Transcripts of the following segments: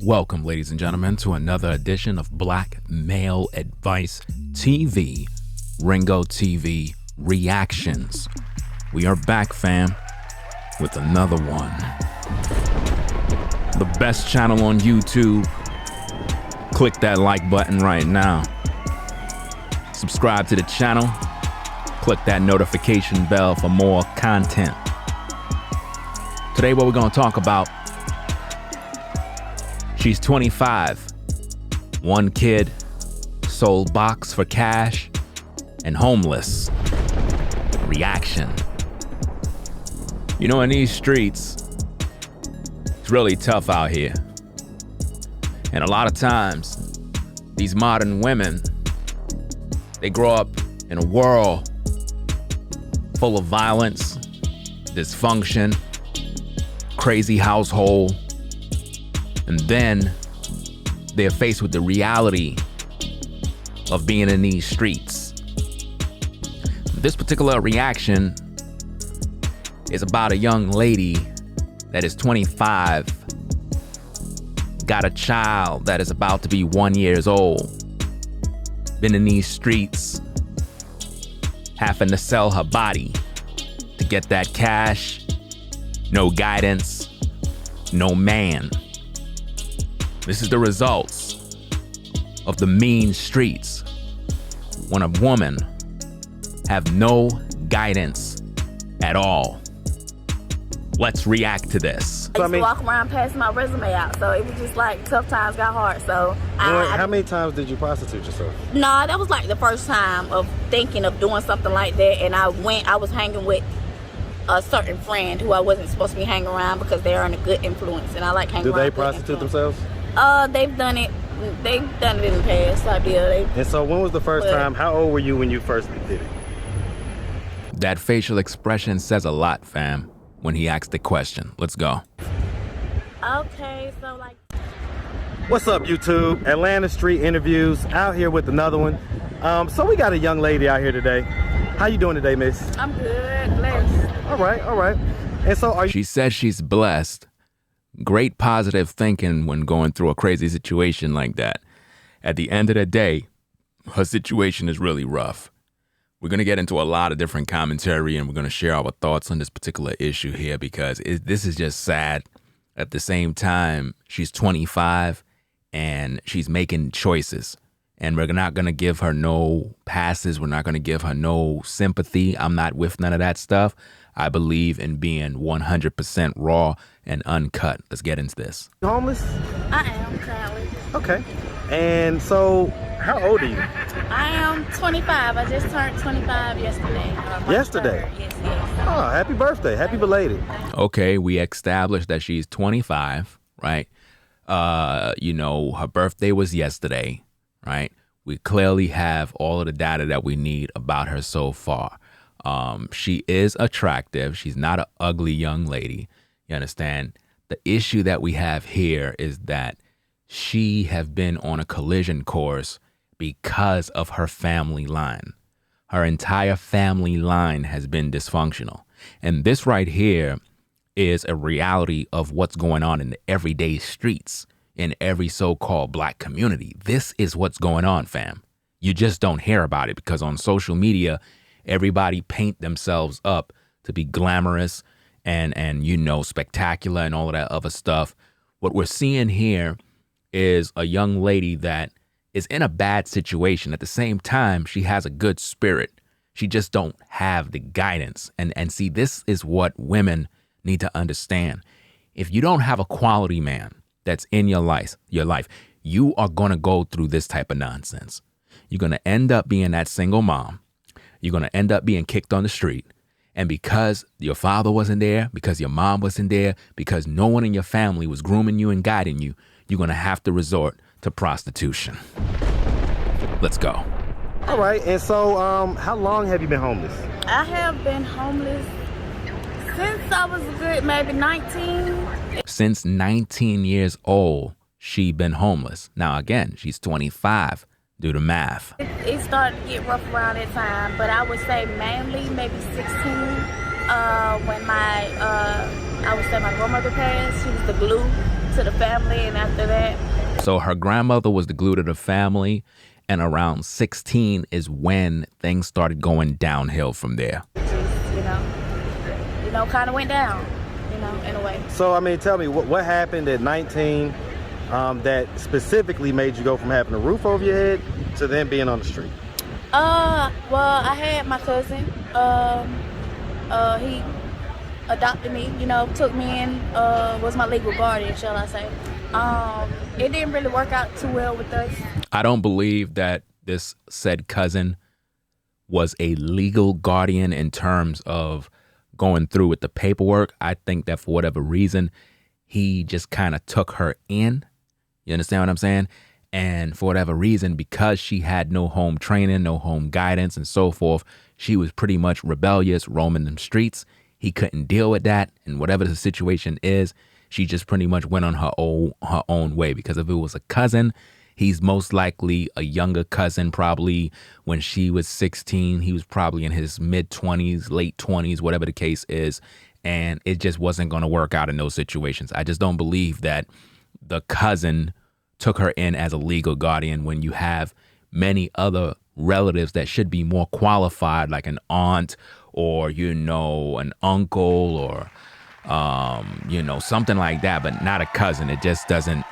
Welcome, ladies and gentlemen, to another edition of Black Male Advice TV, Ringo TV Reactions. We are back, fam, with another one. The best channel on YouTube. Click that like button right now. Subscribe to the channel. Click that notification bell for more content. Today, what we're going to talk about, she's 25, one kid, sold box for cash, and homeless. Reaction. You know, in these streets, it's really tough out here. And a lot of times, these modern women, they grow up in a world full of violence, dysfunction, crazy household, and then they're faced with the reality of being in these streets. This particular reaction is about a young lady that is 25, got a child that is about to be 1 year old, been in these streets, having to sell her body to get that cash, no guidance, no man. This is the results of the mean streets when a woman have no guidance at all. Let's react to this. I used to walk around passing my resume out, so it was just like tough times got hard. So how many times did you prostitute yourself? No, that was like the first time of thinking of doing something like that. And I was hanging with a certain friend who I wasn't supposed to be hanging around because they are in a good influence, and I like hanging around. Do they prostitute themselves? They've done it. They've done it in the past. And so when was the first time? How old were you when you first did it? That facial expression says a lot, fam, when he asked the question. Let's go. Okay, so like... What's up, YouTube? Atlanta Street Interviews, out here with another one. So we got a young lady out here today. How you doing today, miss? I'm good, blessed. All right. And so are you... She says she's blessed. Great positive thinking when going through a crazy situation like that. At the end of the day, her situation is really rough. We're going to get into a lot of different commentary, and we're going to share our thoughts on this particular issue here because this is just sad. At the same time, she's 25 and she's making choices, and we're not going to give her no passes. We're not going to give her no sympathy. I'm not with none of that stuff. I believe in being 100% raw and uncut. Let's get into this. Homeless? I am currently. Okay. And so, how old are you? I am 25. I just turned 25 yesterday. Yesterday? Yes. Oh, happy birthday. Happy belated. Okay, we established that she's 25, right? You know, her birthday was yesterday, right? We clearly have all of the data that we need about her so far. She is attractive. She's not an ugly young lady. You understand? The issue that we have here is that she have been on a collision course because of her family line. Her entire family line has been dysfunctional. And this right here is a reality of what's going on in the everyday streets in every so-called black community. This is what's going on, fam. You just don't hear about it because on social media, everybody paint themselves up to be glamorous and you know, spectacular and all of that other stuff. What we're seeing here is a young lady that is in a bad situation. At the same time, she has a good spirit. She just don't have the guidance. And see, this is what women need to understand. If you don't have a quality man that's in your life, you are going to go through this type of nonsense. You're going to end up being that single mom. You're going to end up being kicked on the street. And because your father wasn't there, because your mom wasn't there, because no one in your family was grooming you and guiding you, you're going to have to resort to prostitution. Let's go. All right. And so how long have you been homeless? I have been homeless since I was good, maybe 19. Since 19 years old, she been homeless. Now, again, she's 25. Do the math. It started to get rough around that time, but I would say mainly maybe 16 when I would say my grandmother passed. She was the glue to the family, and after that. So her grandmother was the glue to the family, and around 16 is when things started going downhill from there. Just, kind of went down, in a way. So, I mean, tell me, what happened at 19 that specifically made you go from having a roof over your head to then being on the street? Well, I had my cousin. He adopted me, took me in, was my legal guardian, shall I say. It didn't really work out too well with us. I don't believe that this said cousin was a legal guardian in terms of going through with the paperwork. I think that for whatever reason, he just kind of took her in. You understand what I'm saying? And for whatever reason, because she had no home training, no home guidance and so forth, she was pretty much rebellious, roaming them streets. He couldn't deal with that. And whatever the situation is, she just pretty much went on her own way. Because if it was a cousin, he's most likely a younger cousin. Probably when she was 16, he was probably in his mid-20s, late 20s, whatever the case is. And it just wasn't going to work out in those situations. I just don't believe that the cousin took her in as a legal guardian when you have many other relatives that should be more qualified, like an aunt or, an uncle or, something like that, but not a cousin. It just doesn't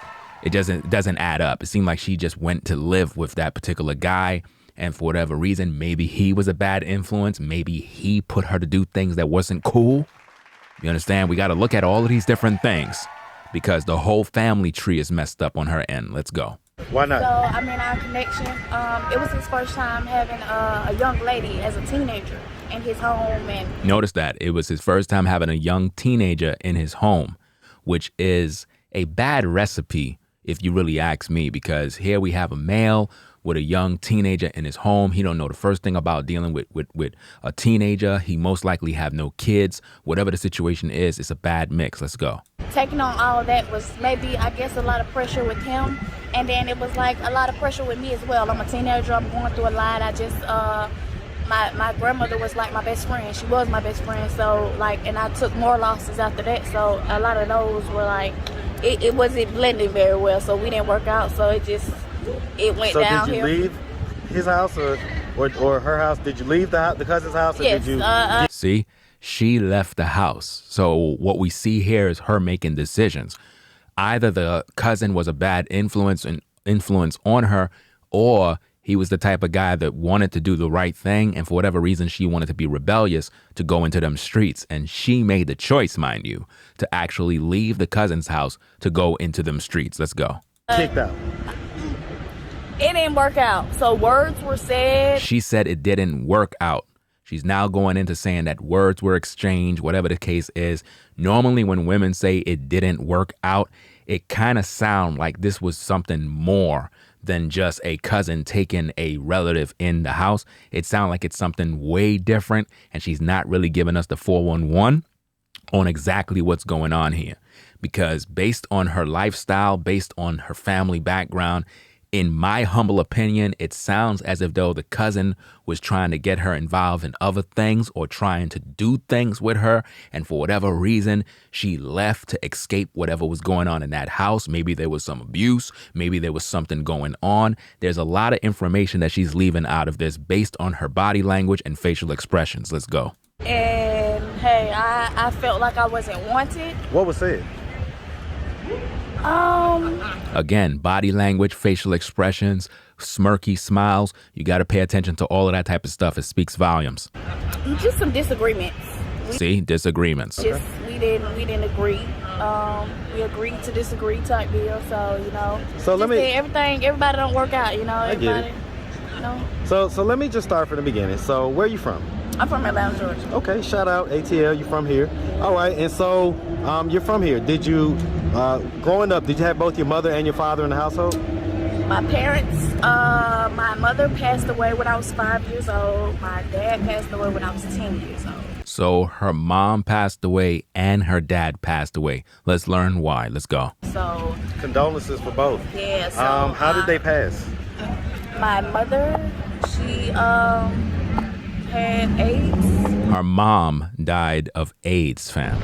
add up. It seemed like she just went to live with that particular guy. And for whatever reason, maybe he was a bad influence. Maybe he put her to do things that wasn't cool. You understand? We got to look at all of these different things because the whole family tree is messed up on her end. Let's go. Why not? So, our connection, it was his first time having a young lady as a teenager in his home. And notice that it was his first time having a young teenager in his home, which is a bad recipe if you really ask me, because here we have a male with a young teenager in his home. He don't know the first thing about dealing with a teenager. He most likely have no kids. Whatever the situation is, it's a bad mix. Let's go. Taking on all of that was maybe, I guess, a lot of pressure with him. And then it was like a lot of pressure with me as well. I'm a teenager. I'm going through a lot. I just, my grandmother was like my best friend. She was my best friend. So and I took more losses after that. So a lot of those were like, it wasn't blending very well. So we didn't work out. So it went downhill. So did you leave his house or her house? Did you leave the cousin's house? Or yes. Did you? See, she left the house. So what we see here is her making decisions. Either the cousin was a bad influence on her, or he was the type of guy that wanted to do the right thing. And for whatever reason, she wanted to be rebellious to go into them streets. And she made the choice, mind you, to actually leave the cousin's house to go into them streets. Let's go. Kicked out. It didn't work out. So words were said. She said it didn't work out. She's now going into saying that words were exchanged, whatever the case is. Normally when women say it didn't work out, it kind of sounds like this was something more than just a cousin taking a relative in the house. It sounds like it's something way different, and she's not really giving us the 411 on exactly what's going on here. Because based on her lifestyle, based on her family background, in my humble opinion, it sounds as if though the cousin was trying to get her involved in other things or trying to do things with her. And for whatever reason, she left to escape whatever was going on in that house. Maybe there was some abuse. Maybe there was something going on. There's a lot of information that she's leaving out of this based on her body language and facial expressions. Let's go. And hey, I felt like I wasn't wanted. What was said? Again, body language, facial expressions, smirky smiles. You got to pay attention to all of that type of stuff. It speaks volumes. Just some disagreements. See, disagreements. We didn't agree. We agreed to disagree type deal. So So everybody don't work out. I get it. So let me just start from the beginning. So where are you from? I'm from Atlanta, Georgia. Okay, shout out ATL. You're from here. All right, and so you're from here. Did you, growing up, did you have both your mother and your father in the household? My parents, my mother passed away when I was 5 years old. My dad passed away when I was 10 years old. So her mom passed away and her dad passed away. Let's learn why. Let's go. So condolences for both. Yeah. So how did they pass? My mother, she had AIDS. Her mom died of AIDS, fam.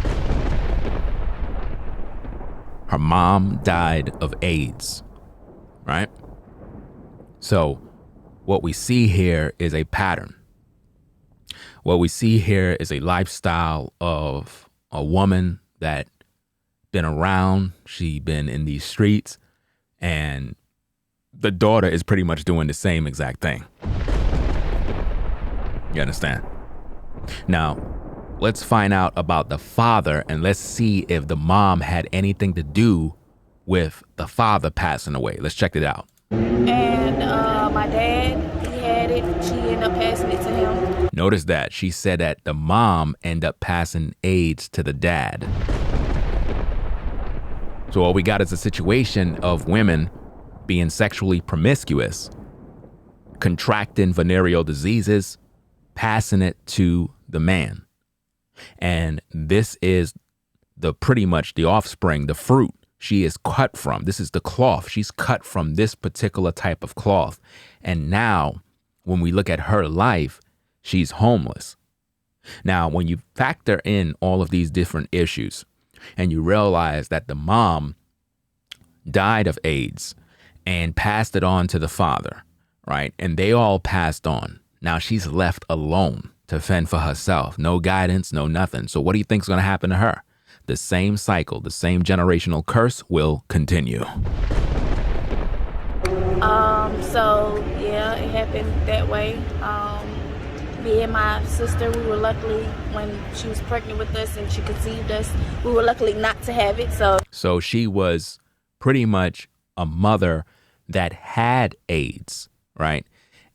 Her mom died of AIDS, right? So what we see here is a pattern. What we see here is a lifestyle of a woman that been around, she been in these streets, and the daughter is pretty much doing the same exact thing. You understand? Now, let's find out about the father and let's see if the mom had anything to do with the father passing away. Let's check it out. And my dad, he had it. She ended up passing it to him. Notice that she said that the mom ended up passing AIDS to the dad. So all we got is a situation of women being sexually promiscuous, contracting venereal diseases, passing it to the man. And this is pretty much the offspring, the fruit she is cut from. This is the cloth. She's cut from this particular type of cloth. And now when we look at her life, she's homeless. Now, when you factor in all of these different issues and you realize that the mom died of AIDS and passed it on to the father, right? And they all passed on. Now she's left alone to fend for herself. No guidance, no nothing. So what do you think is going to happen to her? The same cycle, the same generational curse will continue. So yeah, it happened that way. Me and my sister, we were luckily, when she was pregnant with us and she conceived us, we were luckily not to have it. So she was pretty much a mother that had AIDS, right?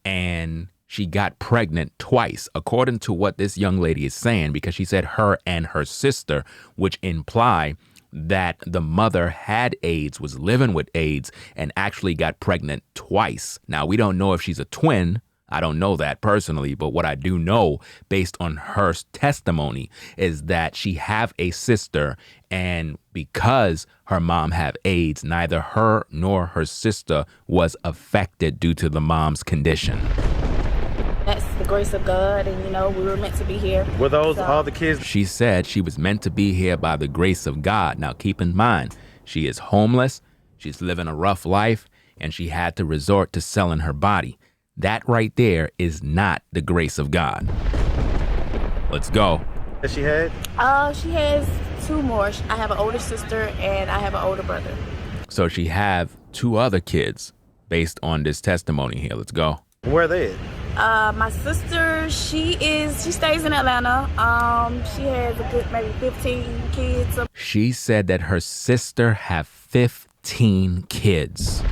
And she got pregnant twice, according to what this young lady is saying, because she said her and her sister, which imply that the mother had AIDS, was living with AIDS, and actually got pregnant twice. Now, we don't know if she's a twin. I don't know that personally, but what I do know based on her testimony is that she have a sister, and because her mom have AIDS, neither her nor her sister was affected due to the mom's condition. That's the grace of God, and we were meant to be here. Were those all the kids? She said she was meant to be here by the grace of God. Now, keep in mind, she is homeless, she's living a rough life, and she had to resort to selling her body. That right there is not the grace of God. Let's go. That she had? She has two more. I have an older sister and I have an older brother. So she have two other kids based on this testimony here. Let's go. Where are they at? My sister, she stays in Atlanta. She has a good maybe 15 kids. She said that her sister have 15 kids.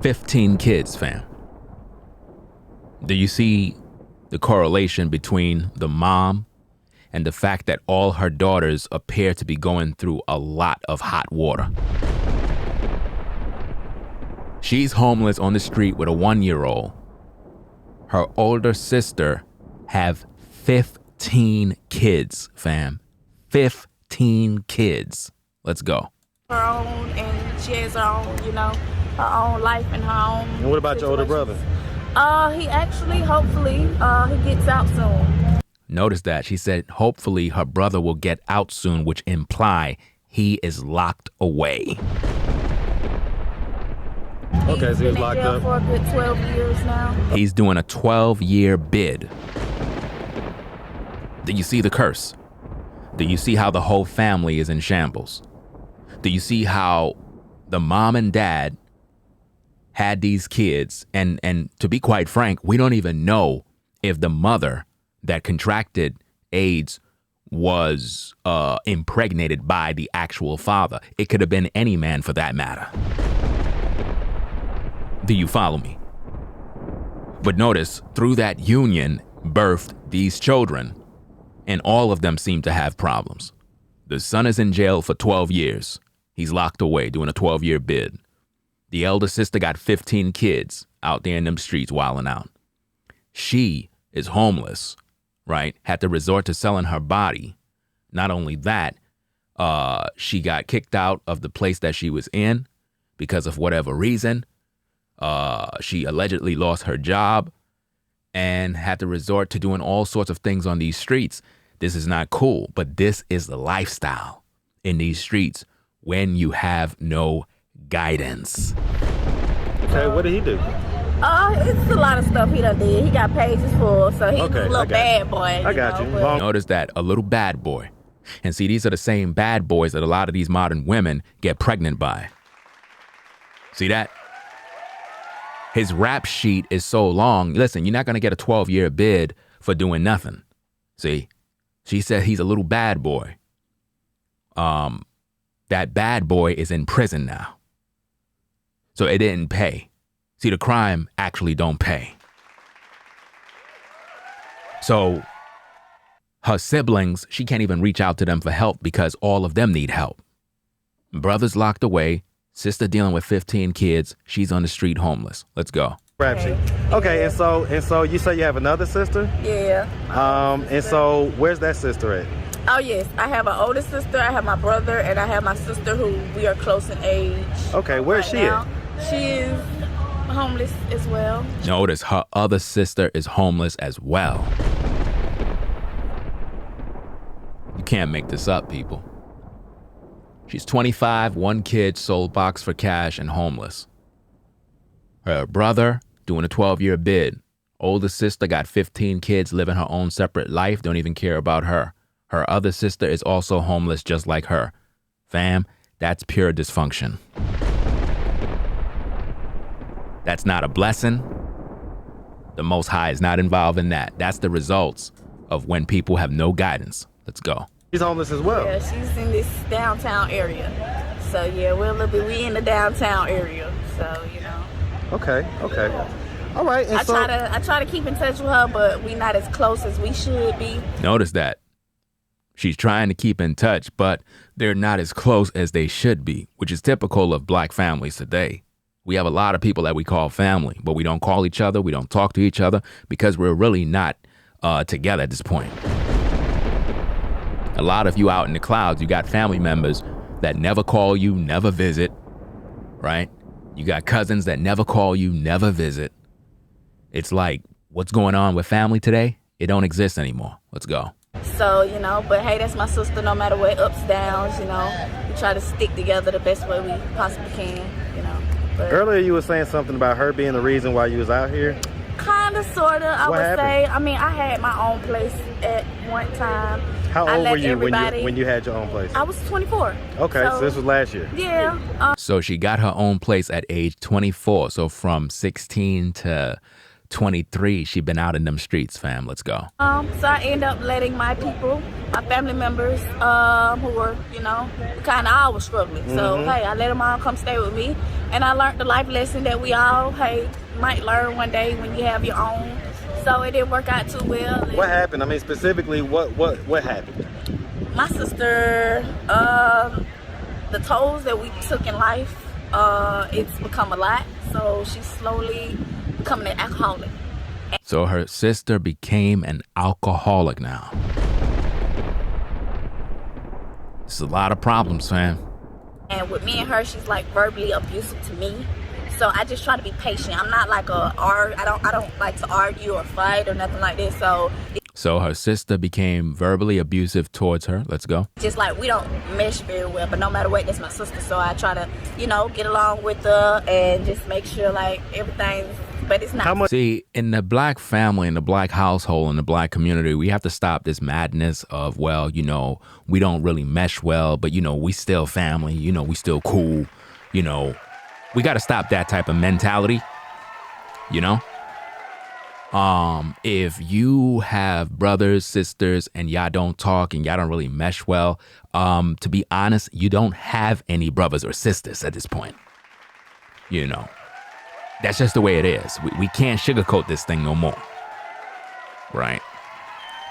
15 kids, fam. Do you see the correlation between the mom and the fact that all her daughters appear to be going through a lot of hot water? She's homeless on the street with a 1-year-old. Her older sister have 15 kids, fam. 15 kids. Let's go. Her own, and she has her own, her own life and her own. And what about your older brother? He actually, hopefully, he gets out soon. Notice that she said, hopefully her brother will get out soon, which imply he is locked away. Okay, so he's locked up for a good 12 years now. He's doing a 12-year bid. Do you see the curse? Do you see how the whole family is in shambles? Do you see how the mom and dad had these kids? And to be quite frank, we don't even know if the mother that contracted AIDS was impregnated by the actual father. It could have been any man for that matter. Do you follow me? But notice, through that union birthed these children, and all of them seem to have problems. The son is in jail for 12 years. He's locked away doing a 12-year bid. The elder sister got 15 kids out there in them streets wilding out. She is homeless, right? Had to resort to selling her body. Not only that, she got kicked out of the place that she was in because of whatever reason. She allegedly lost her job and had to resort to doing all sorts of things on these streets. This is not cool, but this is the lifestyle in these streets when you have no guidance. Okay, what did he do? It's a lot of stuff he done did. He got pages full, so he's a little bad boy. I got you. Notice that, a little bad boy. And see, these are the same bad boys that a lot of these modern women get pregnant by. See that? His rap sheet is so long. Listen, you're not going to get a 12-year bid for doing nothing. See? She said he's a little bad boy. That bad boy is in prison now. So it didn't pay. See, the crime actually don't pay. So her siblings, she can't even reach out to them for help because all of them need help. Brother's locked away. Sister dealing with 15 kids. She's on the street homeless. Let's go. Okay, and so you say you have another sister? Yeah. And so where's that sister at? Oh, yes. I have an older sister, I have my brother, and I have my sister who we are close in age. Okay, where's she at? She is homeless as well. Notice her other sister is homeless as well. You can't make this up, people. She's 25, 1 kid, sold box for cash, and homeless. Her brother doing a 12-year bid. Older sister got 15 kids, living her own separate life, don't even care about her. Her other sister is also homeless just like her. Fam, that's pure dysfunction. That's not a blessing. The Most High is not involved in that. That's the results of when people have no guidance. Let's go. She's homeless as well. Yeah, she's in this downtown area. So yeah, we in the downtown area. So, you know. Okay. All right. And I try to keep in touch with her, but we not as close as we should be. Notice that. She's trying to keep in touch, but they're not as close as they should be, which is typical of black families today. We have a lot of people that we call family, but we don't call each other, we don't talk to each other because we're really not together at this point. A lot of you out in the clouds, you got family members that never call you, never visit, right? You got cousins that never call you, never visit. It's like, what's going on with family today? It don't exist anymore. Let's go. So, you know, but hey, that's my sister no matter what, ups, downs, you know. We try to stick together the best way we possibly can, you know. But earlier you were saying something about her being the reason why you was out here. Kind of, sort of, I What would happened? say. I mean, I had my own place at one time. How I old were let you everybody- when you had your own place? I was 24. Okay, so this was last year. Yeah. So she got her own place at age 24. So from 16 to 23, she been out in them streets, fam. Let's go. So I end up letting my people, my family members, who were, you know, kind of all was struggling. So, hey, I let them all come stay with me. And I learned the life lesson that we all, hey, might learn one day when you have your own. So it didn't work out too well. What happened? I mean, specifically, what happened? My sister, the tolls that we took in life, it's become a lot. So she's slowly becoming an alcoholic. So her sister became an alcoholic now. It's a lot of problems, fam. And with me and her, she's like verbally abusive to me. So I just try to be patient. I'm not like I don't like to argue or fight or nothing like this. So her sister became verbally abusive towards her. Let's go. Just like we don't mesh very well, but no matter what, that's my sister. So I try to, you know, get along with her and just make sure like everything's, but it's not. How much? See, in the black family, in the black household, in the black community, we have to stop this madness of, well, you know, we don't really mesh well, but, you know, we still family, you know, we still cool, you know. We got to stop that type of mentality, you know? If you have brothers, sisters, and y'all don't talk and y'all don't really mesh well, to be honest, you don't have any brothers or sisters at this point. You know, that's just the way it is. We can't sugarcoat this thing no more, right?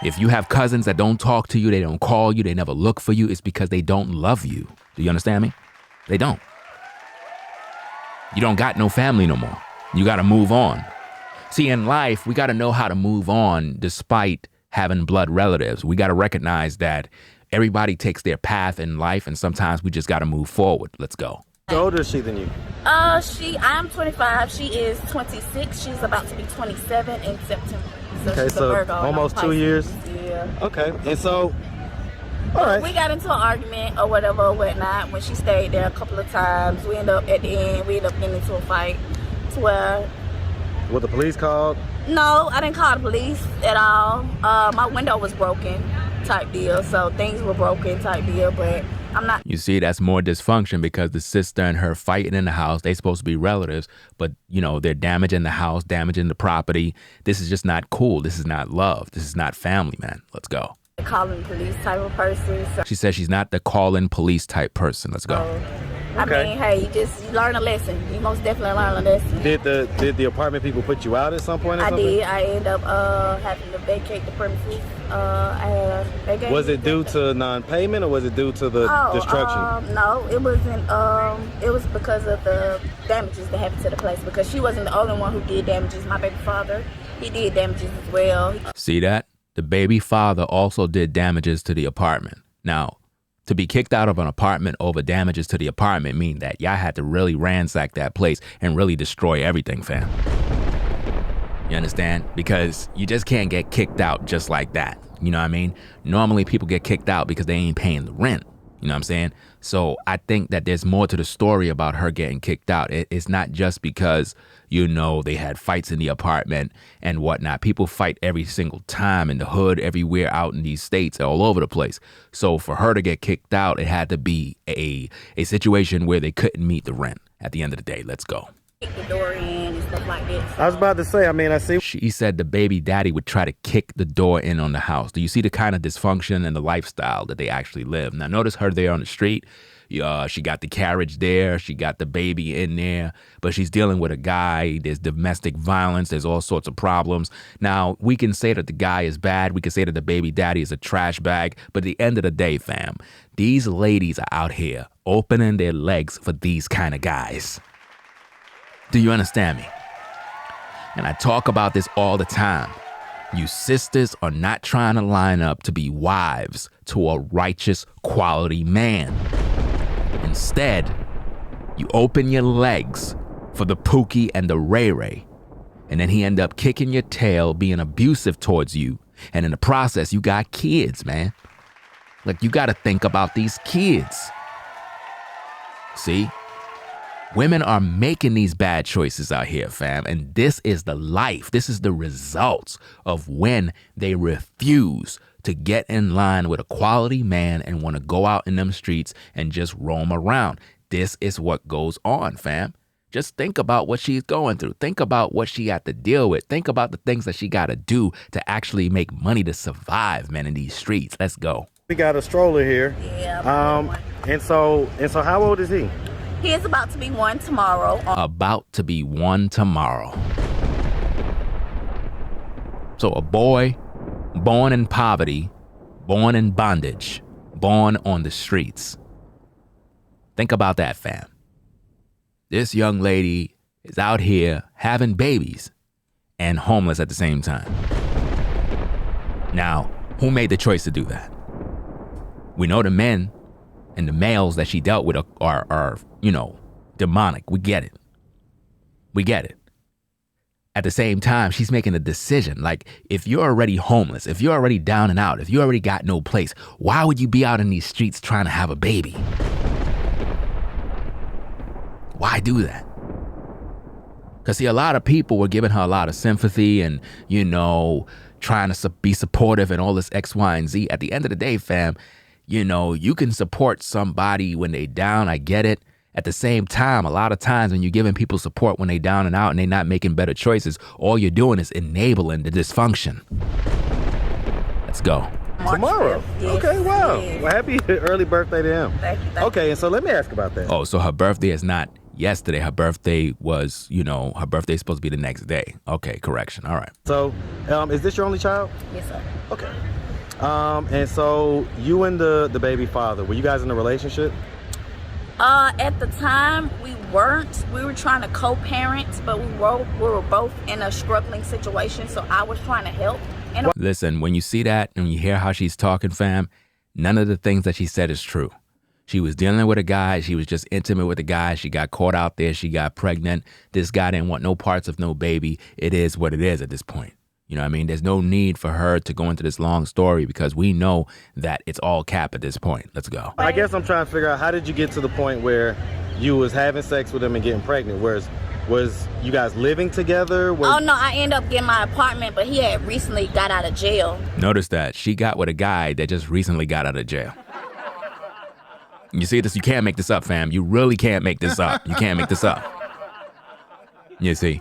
If you have cousins that don't talk to you, they don't call you, they never look for you, it's because they don't love you. Do you understand me? They don't. You don't got no family no more. You got to move on. See, in life, we got to know how to move on despite having blood relatives. We got to recognize that everybody takes their path in life, and sometimes we just got to move forward. Let's go. How older is she than you? I'm 25. She is 26. She's about to be 27 in September. So Okay, she's a so Virgo, and I'm almost 2 Pisces. years. Yeah. Okay, and so, all right. We got into an argument or whatever or whatnot when she stayed there a couple of times. We ended up, at the end, getting into a fight to where... Were the police called? No, I didn't call the police at all. My window was broken type deal, so things were broken type deal, but I'm not... You see, that's more dysfunction because the sister and her fighting in the house, they supposed to be relatives, but, you know, they're damaging the house, damaging the property. This is just not cool. This is not love. This is not family, man. Let's go. Calling police type of person. So. She says she's not the calling police type person. Let's go. I mean, hey, you learn a lesson. You most definitely learn a lesson. Did the apartment people put you out at some point or something? I did. I ended up having to vacate the premises. Was it due to non-payment or was it due to the destruction? No, it wasn't. It was because of the damages that happened to the place. Because she wasn't the only one who did damages. My baby father, he did damages as well. See that? The baby father also did damages to the apartment. Now, to be kicked out of an apartment over damages to the apartment mean that y'all had to really ransack that place and really destroy everything, fam. You understand? Because you just can't get kicked out just like that. You know what I mean? Normally people get kicked out because they ain't paying the rent. You know what I'm saying? So I think that there's more to the story about her getting kicked out. It's not just because, you know, they had fights in the apartment and whatnot. People fight every single time in the hood, everywhere out in these states, all over the place. So for her to get kicked out, it had to be a situation where they couldn't meet the rent at the end of the day. Let's go. Kick the door in and stuff like that. I was about to say, I see. She said the baby daddy would try to kick the door in on the house. Do you see the kind of dysfunction and the lifestyle that they actually live? Now, notice her there on the street. She got the carriage there. She got the baby in there, but she's dealing with a guy. There's domestic violence. There's all sorts of problems. Now, we can say that the guy is bad. We can say that the baby daddy is a trash bag. But at the end of the day, fam, these ladies are out here opening their legs for these kind of guys. Do you understand me? And I talk about this all the time. You sisters are not trying to line up to be wives to a righteous, quality man. Instead, you open your legs for the Pookie and the Ray Ray. And then he end up kicking your tail, being abusive towards you. And in the process, you got kids, man. Like, you got to think about these kids. See? Women are making these bad choices out here, fam. And this is the life. This is the results of when they refuse to get in line with a quality man and want to go out in them streets and just roam around. This is what goes on, fam. Just think about what she's going through. Think about what she had to deal with. Think about the things that she got to do to actually make money to survive, man, in these streets. Let's go. We got a stroller here. Yeah. And so how old is he? He is about to be 1 tomorrow. About to be 1 tomorrow. So a boy born in poverty, born in bondage, born on the streets. Think about that, fam. This young lady is out here having babies and homeless at the same time. Now, who made the choice to do that? We know the men and the males that she dealt with are demonic. We get it. We get it. At the same time, she's making a decision. Like, if you're already homeless, if you're already down and out, if you already got no place, why would you be out in these streets trying to have a baby? Why do that? Because, see, a lot of people were giving her a lot of sympathy and, trying to be supportive and all this X, Y, and Z. At the end of the day, fam, you can support somebody when they down. I get it. At the same time, a lot of times when you're giving people support when they down and out and they're not making better choices, all you're doing is enabling the dysfunction. Let's go. Tomorrow. Yes, Okay, wow. yes. Well, happy early birthday to him. Thank you. Okay, and so let me ask about that. Oh, so her birthday is not yesterday. Her birthday was, her birthday is supposed to be the next day. Okay, correction. All right. So, is this your only child? Yes, sir. Okay. And so you and the baby father, were you guys in a relationship? At the time, we weren't. We were trying to co-parent, but we were both in a struggling situation, so I was trying to help. And Listen, when you see that and you hear how she's talking, fam, none of the things that she said is true. She was dealing with a guy. She was just intimate with a guy. She got caught out there. She got pregnant. This guy didn't want no parts of no baby. It is what it is at this point. You know what I mean? There's no need for her to go into this long story because we know that it's all cap at this point. Let's go. I guess I'm trying to figure out, how did you get to the point where you was having sex with him and getting pregnant? Was you guys living together? Oh no, I ended up getting my apartment, but he had recently got out of jail. Notice that she got with a guy that just recently got out of jail. You see this? You can't make this up, fam. You really can't make this up. You can't make this up. You see?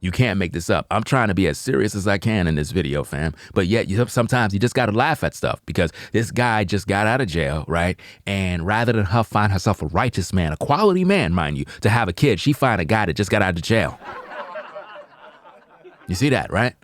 You can't make this up. I'm trying to be as serious as I can in this video, fam. But yet, sometimes you just got to laugh at stuff because this guy just got out of jail, right? And rather than her find herself a righteous man, a quality man, mind you, to have a kid, she find a guy that just got out of jail. You see that, right?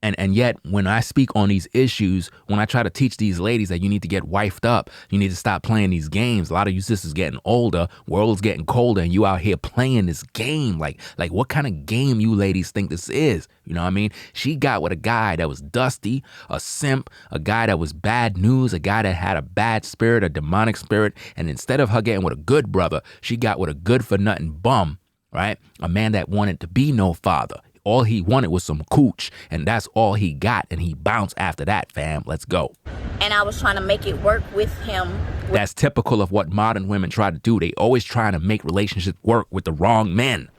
And yet, when I speak on these issues, when I try to teach these ladies that you need to get wifed up, you need to stop playing these games. A lot of you sisters getting older, world's getting colder, and you out here playing this game. Like what kind of game you ladies think this is? You know what I mean? She got with a guy that was dusty, a simp, a guy that was bad news, a guy that had a bad spirit, a demonic spirit. And instead of her getting with a good brother, she got with a good-for-nothing bum, right? A man that wanted to be no father. All he wanted was some cooch, and that's all he got, and he bounced after that, fam. Let's go. And I was trying to make it work with him. That's typical of what modern women try to do. They always trying to make relationships work with the wrong men.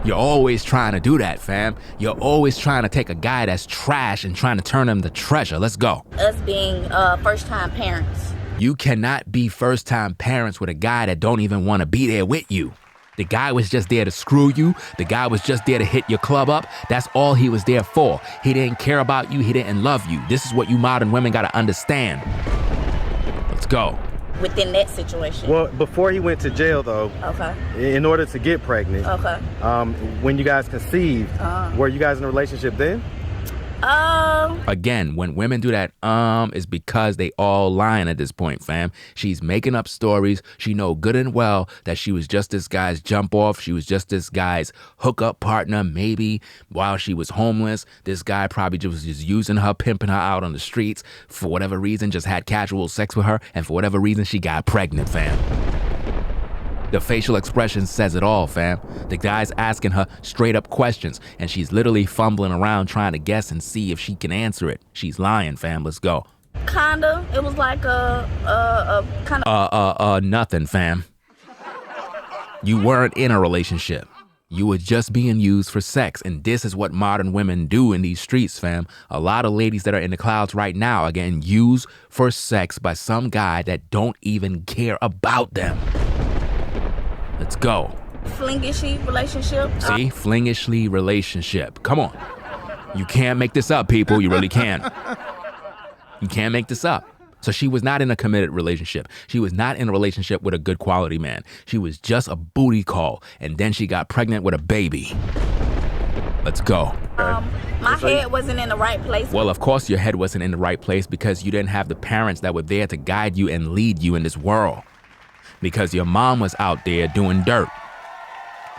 You're always trying to do that, fam. You're always trying to take a guy that's trash and trying to turn him to treasure. Let's go. Us being first-time parents. You cannot be first-time parents with a guy that don't even want to be there with you. The guy was just there to screw you. The guy was just there to hit your club up. That's all he was there for. He didn't care about you. He didn't love you. This is what you modern women got to understand. Let's go. Within that situation. Well, before he went to jail, though, okay, in order to get pregnant, okay, when you guys conceived, were you guys in a relationship then? Again, when women do that, is because they all lying at this point, fam. She's making up stories. She know good and well that she was just this guy's jump off. She was just this guy's hookup partner. Maybe while she was homeless, this guy probably was just using her, pimping her out on the streets for whatever reason, just had casual sex with her. And for whatever reason, she got pregnant, fam. The facial expression says it all, fam. The guy's asking her straight up questions, and she's literally fumbling around trying to guess and see if she can answer it. She's lying, fam. Let's go. Kinda. It was like nothing, fam. You weren't in a relationship. You were just being used for sex, and this is what modern women do in these streets, fam. A lot of ladies that are in the clouds right now are getting used for sex by some guy that don't even care about them. Let's go. Flingishly relationship. See? Flingishly relationship. Come on. You can't make this up, people. You really can't. You can't make this up. So she was not in a committed relationship. She was not in a relationship with a good quality man. She was just a booty call. And then she got pregnant with a baby. Let's go. My head wasn't in the right place. Well, of course your head wasn't in the right place because you didn't have the parents that were there to guide you and lead you in this world. Because your mom was out there doing dirt.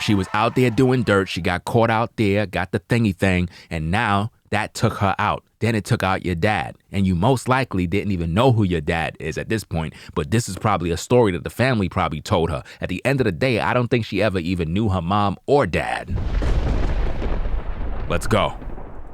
She was out there doing dirt. She got caught out there, got the thingy thing, and now that took her out. Then it took out your dad. And you most likely didn't even know who your dad is at this point, but this is probably a story that the family probably told her. At the end of the day, I don't think she ever even knew her mom or dad. Let's go.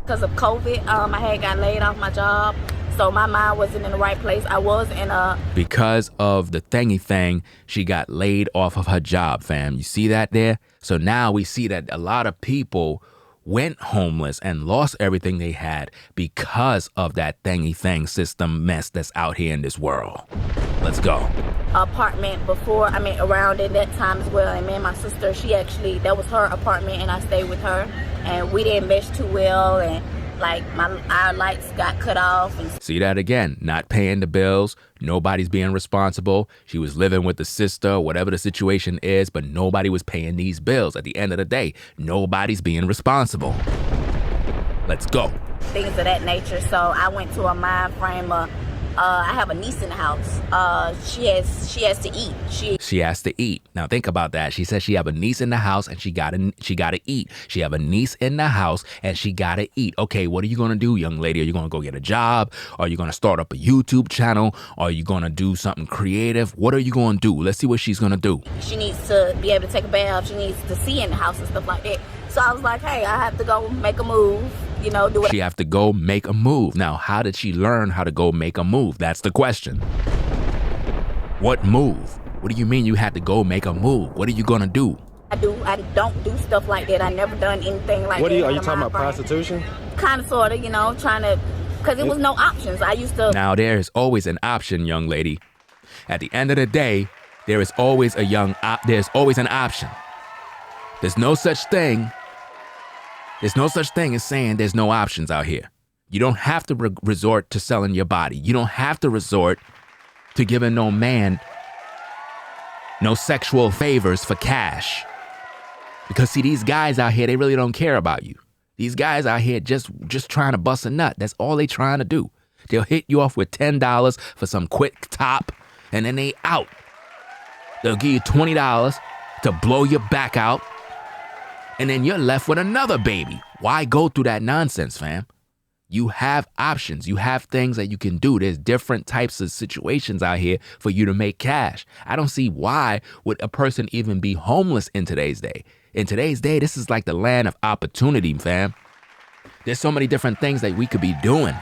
Because of COVID, I had got laid off my job. So my mind wasn't in the right place. I was in a... Because of the thingy thing, she got laid off of her job, fam. You see that there? So now we see that a lot of people went homeless and lost everything they had because of that thingy thing system mess that's out here in this world. Let's go. Apartment around in that time as well. And me and my sister, that was her apartment and I stayed with her. And we didn't mesh too well and... our lights got cut off. See that again, not paying the bills, nobody's being responsible. She was living with the sister, whatever the situation is, but nobody was paying these bills. At the end of the day, nobody's being responsible. Let's go. Things of that nature. So I went to a mind frame of, I have a niece in the house. She has to eat. She has to eat. Now think about that. She says she have a niece in the house and she gotta eat. She have a niece in the house and she gotta eat. Okay, what are you gonna do, young lady? Are you gonna go get a job? Are you gonna start up a YouTube channel? Are you gonna do something creative? What are you gonna do? Let's see what she's gonna do. She needs to be able to take a bath. She needs to see in the house and stuff like that. So I was like, hey, I have to go make a move, you know, do it. She have to go make a move. Now, how did she learn how to go make a move? That's the question. What move? What do you mean you had to go make a move? What are you gonna do? I don't do stuff like that. I never done anything like that. Are you talking about prostitution? Kind of, sort of, you know, trying to, because there was no options. I used to. Now, there is always an option, young lady. At the end of the day, there is always there's always an option. There's no such thing as saying there's no options out here. You don't have to resort to selling your body. You don't have to resort to giving no man no sexual favors for cash. Because see, these guys out here, they really don't care about you. These guys out here just trying to bust a nut. That's all they trying to do. They'll hit you off with $10 for some quick top, and then they out. They'll give you $20 to blow your back out, and then you're left with another baby. Why go through that nonsense, fam? You have options. You have things that you can do. There's different types of situations out here for you to make cash. I don't see why would a person even be homeless in today's day. In today's day, this is like the land of opportunity, fam. There's so many different things that we could be doing.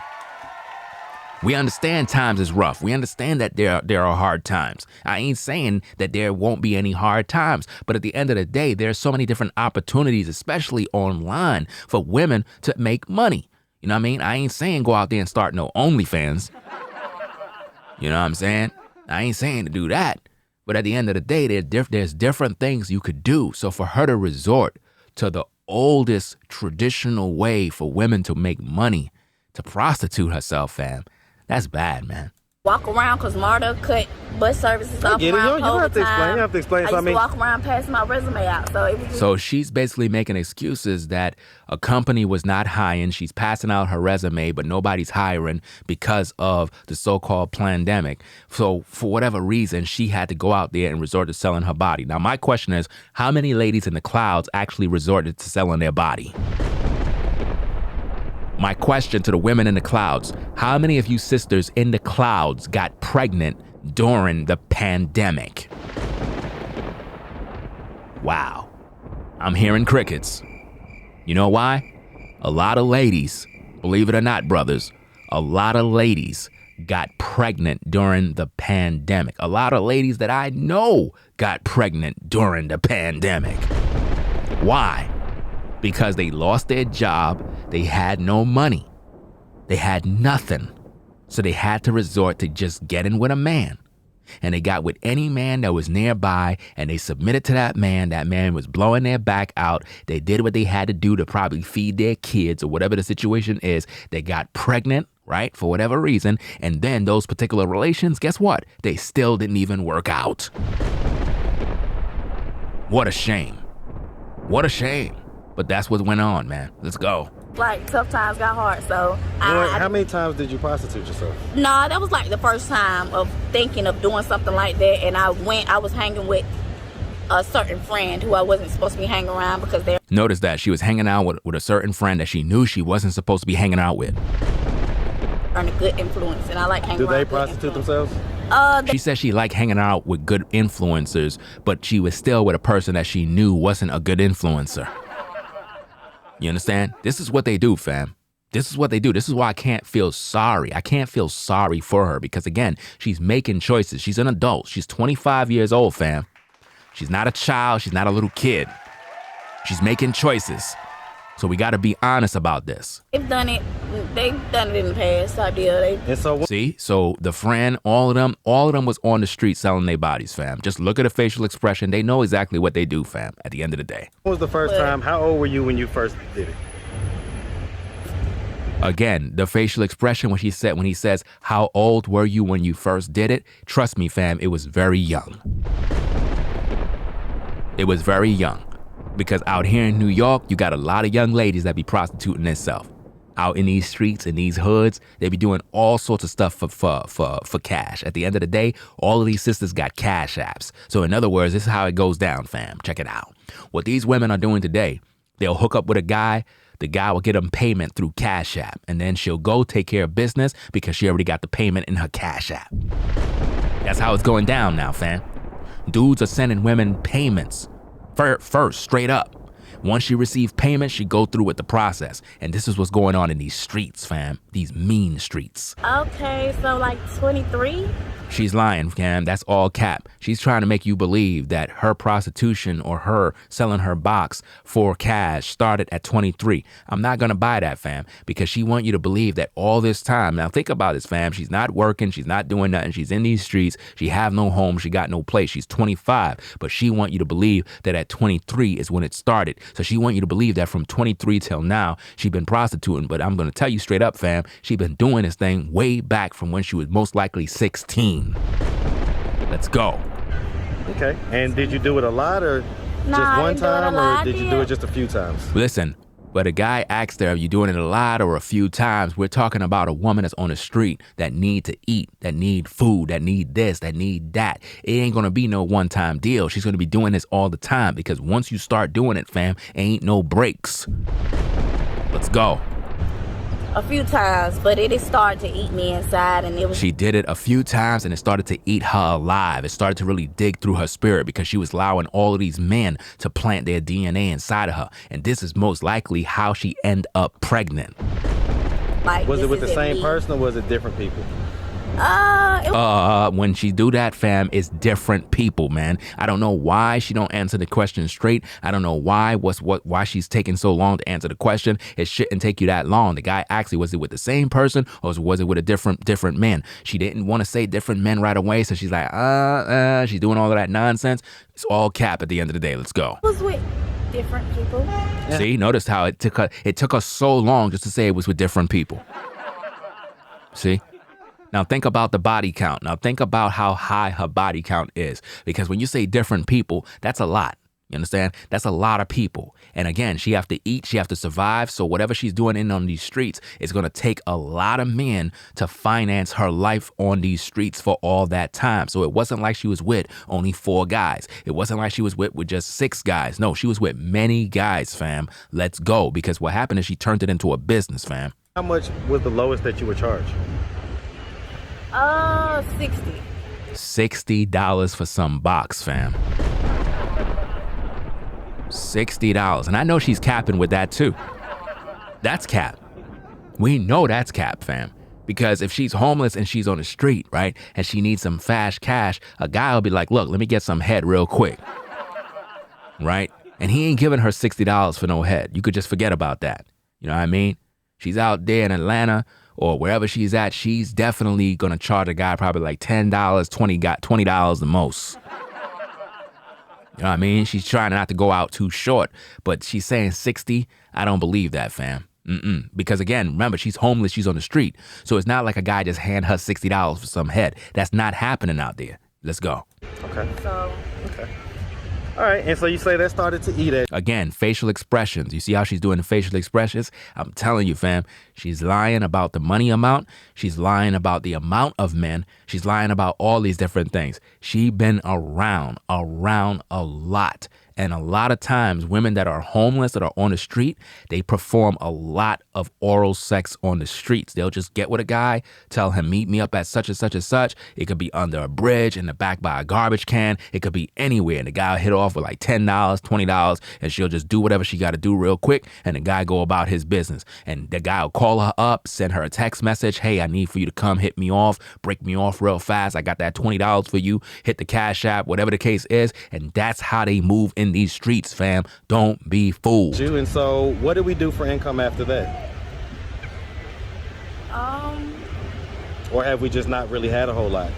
We understand times is rough. We understand that there are hard times. I ain't saying that there won't be any hard times, but at the end of the day, there's so many different opportunities, especially online, for women to make money. You know what I mean? I ain't saying go out there and start no OnlyFans. You know what I'm saying? I ain't saying to do that. But at the end of the day, there's different things you could do. So for her to resort to the oldest traditional way for women to make money, to prostitute herself, fam, that's bad, man. Walk around because Marta cut bus services off around you don't have to explain. You have to explain. I used to walk around passing my resume out. So she's basically making excuses that a company was not hiring. She's passing out her resume, but nobody's hiring because of the so-called pandemic. So for whatever reason, she had to go out there and resort to selling her body. Now, my question is, how many ladies in the clouds actually resorted to selling their body? My question to the women in the clouds, how many of you sisters in the clouds got pregnant during the pandemic? Wow. I'm hearing crickets. You know why? A lot of ladies, believe it or not, brothers, a lot of ladies got pregnant during the pandemic. A lot of ladies that I know got pregnant during the pandemic. Why? Because they lost their job, they had no money, they had nothing. So they had to resort to just getting with a man. And they got with any man that was nearby and they submitted to that man. That man was blowing their back out. They did what they had to do to probably feed their kids or whatever the situation is. They got pregnant, right, for whatever reason. And then those particular relations, guess what? They still didn't even work out. What a shame. What a shame. But that's what went on, man. Let's go. Like, tough times got hard, so how many times did you prostitute yourself? Nah, that was like the first time of thinking of doing something like that. And I was hanging with a certain friend who I wasn't supposed to be hanging around because they're... Notice that she was hanging out with a certain friend that she knew she wasn't supposed to be hanging out with. And a good influence, and I like hanging around. Do they prostitute themselves? She said she liked hanging out with good influencers, but she was still with a person that she knew wasn't a good influencer. You understand? This is what they do, fam. This is what they do. This is why I can't feel sorry. I can't feel sorry for her because, again, she's making choices. She's an adult. She's 25 years old, fam. She's not a child. She's not a little kid. She's making choices. So we got to be honest about this. They've done it in the past, type deal. See? So the friend, all of them was on the street selling their bodies, fam. Just look at the facial expression. They know exactly what they do, fam, at the end of the day. What was the first time? How old were you when you first did it? Again, the facial expression when he says, how old were you when you first did it? Trust me, fam, it was very young. It was very young. Because out here in New York, you got a lot of young ladies that be prostituting themselves. Out in these streets, in these hoods, they be doing all sorts of stuff for cash. At the end of the day, all of these sisters got cash apps. So in other words, this is how it goes down, fam. Check it out. What these women are doing today, they'll hook up with a guy. The guy will get them payment through Cash App. And then she'll go take care of business because she already got the payment in her Cash App. That's how it's going down now, fam. Dudes are sending women payments first, straight up. Once she received payment, she go through with the process. And this is what's going on in these streets, fam. These mean streets. Okay, so like 23? She's lying, fam. That's all cap. She's trying to make you believe that her prostitution or her selling her box for cash started at 23. I'm not going to buy that, fam, because she want you to believe that all this time. Now, think about this, fam. She's not working. She's not doing nothing. She's in these streets. She have no home. She got no place. She's 25, but she want you to believe that at 23 is when it started. So she want you to believe that from 23 till now, she been prostituting. But I'm going to tell you straight up, fam, she been doing this thing way back from when she was most likely 16. Let's go. Okay. And did you do it a lot or just Nah, one I didn't do it a time, lot. or did you do it just a few times? Listen, but a guy asked her, are you doing it a lot or a few times? We're talking about a woman that's on the street that need to eat, that need food, that need this, that need that. It ain't going to be no one-time deal. She's going to be doing this all the time, because once you start doing it, fam, ain't no breaks. Let's go. A few times, but it started to eat me inside, and it was... She did it a few times, and it started to eat her alive. It started to really dig through her spirit, because she was allowing all of these men to plant their DNA inside of her. And this is most likely how she ended up pregnant. Like, Was it with this the is same me. person or was it different people? When she do that, fam, it's different people, man. I don't know why she don't answer the question straight. I don't know why she's taking so long to answer the question. It shouldn't take you that long. The guy actually, was it with the same person or was it with a different man? She didn't want to say different men right away, so she's like, she's doing all of that nonsense. It's all cap at the end of the day. Let's go. It was with different people. Yeah. See, notice how it took us so long just to say it was with different people. See? Now think about the body count. Now think about how high her body count is. Because when you say different people, that's a lot. You understand? That's a lot of people. And again, she have to eat, she have to survive. So whatever she's doing in on these streets is going to take a lot of men to finance her life on these streets for all that time. So it wasn't like she was with only 4 guys. It wasn't like she was with just 6 guys. No, she was with many guys, fam. Let's go. Because what happened is she turned it into a business, fam. How much was the lowest that you were charged? 60. $60 for some box, fam. $60. And I know she's capping with that too. That's cap. We know that's cap, fam. Because if she's homeless and she's on the street, right, and she needs some fast cash, a guy will be like, look, let me get some head real quick. Right? And he ain't giving her $60 for no head. You could just forget about that. You know what I mean? She's out there in Atlanta or wherever she's at, she's definitely going to charge a guy probably like $10, $20 the most. You know what I mean? She's trying not to go out too short, but she's saying 60. I don't believe that, fam. Because again, remember, she's homeless. She's on the street. So it's not like a guy just hand her $60 for some head. That's not happening out there. Let's go. Okay. So... Okay. All right, and so you say that started to eat it. Again, facial expressions. You see how she's doing the facial expressions? I'm telling you, fam, she's lying about the money amount. She's lying about the amount of men. She's lying about all these different things. She been around a lot. And a lot of times, women that are homeless, that are on the street, they perform a lot of oral sex on the streets. They'll just get with a guy, tell him, meet me up at such and such and such. It could be under a bridge, in the back by a garbage can. It could be anywhere. And the guy will hit off with like $10, $20, and she'll just do whatever she got to do real quick. And the guy go about his business. And the guy will call her up, send her a text message. Hey, I need for you to come hit me off, break me off real fast. I got that $20 for you. Hit the Cash App, whatever the case is. And that's how they move in these streets, fam. Don't be fooled. And so what did we do for income after that? Or have we just not really had a whole lot?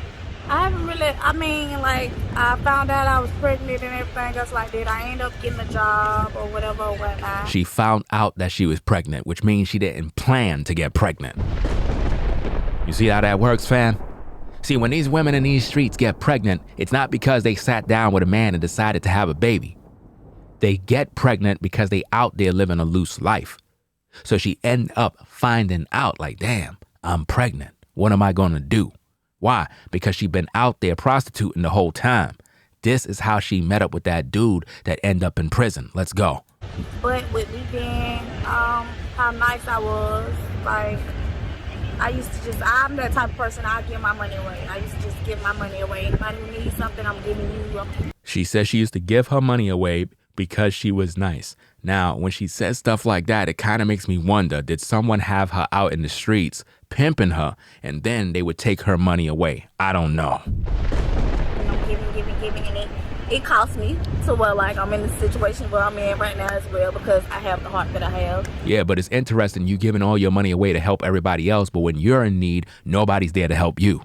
I haven't really, I found out I was pregnant and everything else like that. I ended up getting a job or whatever or whatnot. She found out that she was pregnant, which means she didn't plan to get pregnant. You see how that works, fam? See, when these women in these streets get pregnant, it's not because they sat down with a man and decided to have a baby. They get pregnant because they out there living a loose life. So she end up finding out like, damn, I'm pregnant. What am I going to do? Why? Because she been out there prostituting the whole time. This is how she met up with that dude that end up in prison. Let's go. But with me being how nice I was, like, I used to just, I'm that type of person, I give my money away. I used to just give my money away. Anybody who needs something, I'm giving you. She says she used to give her money away because she was nice. Now, when she says stuff like that, it kind of makes me wonder, did someone have her out in the streets pimping her and then they would take her money away? I don't know. I'm giving, and it cost me to where, like, I'm in the situation where I'm in right now as well because I have the heart that I have. Yeah, but it's interesting you giving all your money away to help everybody else, but when you're in need, nobody's there to help you.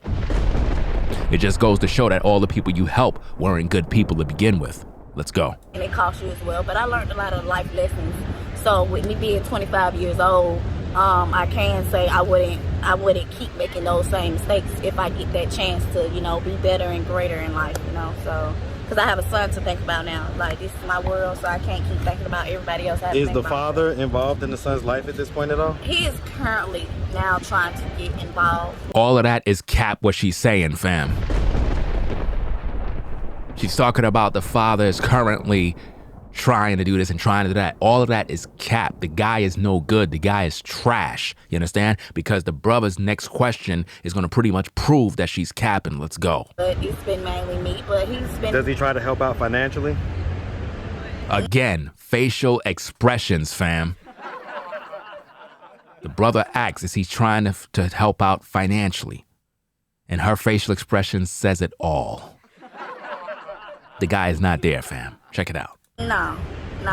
It just goes to show that all the people you help weren't good people to begin with. Let's go. And it costs you as well, but I learned a lot of life lessons. So with me being 25 years old, I can say I wouldn't keep making those same mistakes if I get that chance to, you know, be better and greater in life, you know. So, because I have a son to think about now. Like, this is my world, so I can't keep thinking about everybody else. Is the father involved in the son's life at this point at all? He is currently now trying to get involved. All of that is cap what she's saying, fam. She's talking about the father is currently trying to do this and trying to do that. All of that is cap. The guy is no good. The guy is trash. You understand? Because the brother's next question is going to pretty much prove that she's capping. Let's go. But it's been mainly me, but he's been... Does he try to help out financially? Again, facial expressions, fam. The brother asks, is he trying to help out financially? And her facial expression says it all. The guy is not there, fam. Check it out. No.